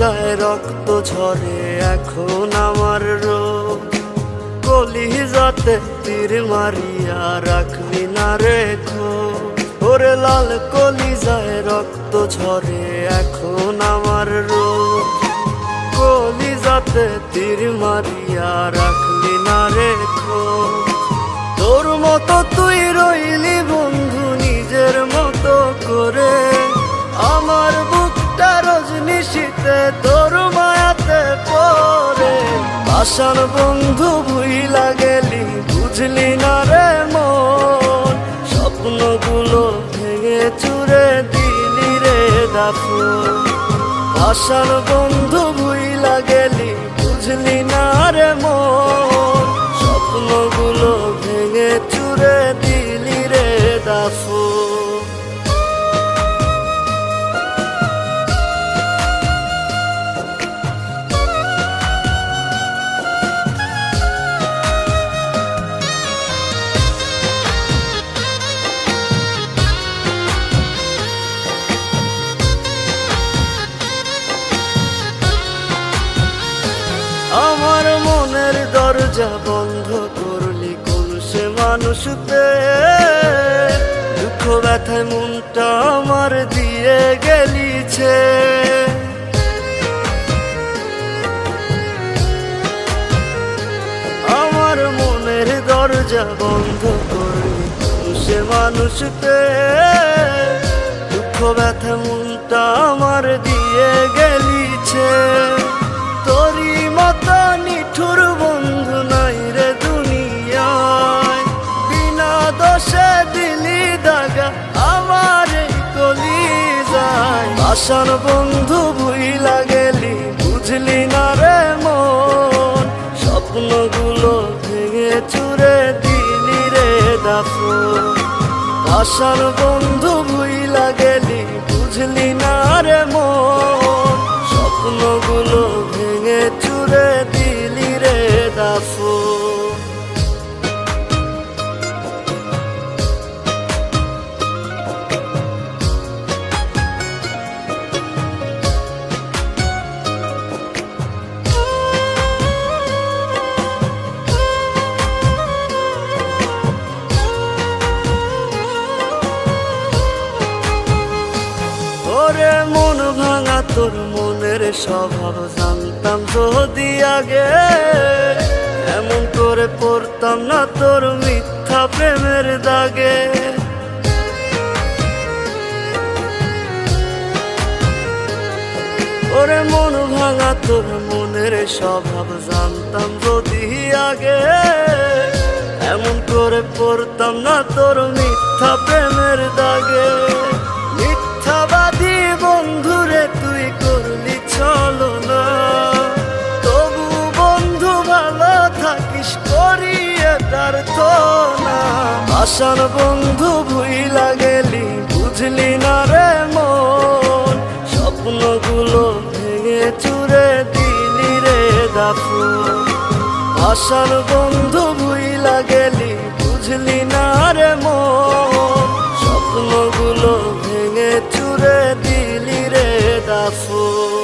কলিজায় রক্ত ঝরে এখন আমার রোগ। কলিজাতে তীর মারিয়া রাখবি না রেখো, ওরে লাল কলিজায় রক্ত ঝরে এখন আমার রোগ। কলিজাতে তীর মারিয়া রাখবি না রেখো, তোর মতো তুই রইলি বন্ধু নিজের মতো করে। আমার বুকটা রজনিশীতে তোর মায়াতে পড়ে। আশার বন্ধু ভুইলা গেলি বুঝলি না রে মন, স্বপ্নগুলো ভেঙে চুরে দিলি রে দাফন। আশার বন্ধু ভুইলা গেলি বুঝলি না রে মন, স্বপ্নগুলো ভেঙে চুরে দিলি রে দাফন। আমার মনের দরজা বন্ধ করলি কোন সে মানুষতে, দুঃখ ব্যথায় মনটা আমার দিয়ে গেলিছে। আমার মনের দরজা বন্ধ করলি কোন সে মানুষতে, দুঃখ ব্যথায় মনটা আমার দিয়ে গেলিছে। তোরি মতো নিঠুর বন্ধু নাই রে দুনিয়ায়, বিনা দোষে দিলি দাগা আমার এই কলিজায়। আশার বন্ধু ভুইলা গেলি বুঝলি না রে মন, স্বপ্নগুলো ভেঙে চুরে দিলি রে দাফন। আশার বন্ধু ভুইলা গেলি বুঝলি না রে মন, স্বপ্নগুলো ভেঙে চুরে দিলি রে দাফন। ওরে মন ভাঙা তোর মনের স্বভাব জানতাম যদি আগে, এমন করে পড়তাম না তোর মিথ্যা প্রেমের দাগে। ওরে মন ভাঙা তোর মনের স্বভাব জানতাম যদি আগে, এমন করে পড়তাম না তোর মিথ্যা প্রেমের দাগে। মিথ্যাবাদী বন্ধুরে তুই করলি ছলনা, তবু বন্ধু ভালো থাকিস করিয়ে তার তো না। আশার বন্ধু ভুইলা গেলি বুঝলি না রে মন, স্বপ্নগুলো ভেঙে চুরে দিলি রে দাফন। আশার বন্ধু ভুইলা গেলি বুঝলি না রে মন, স্বপ্নগুলো ভেঙে চুরে দিলি রে দাফন।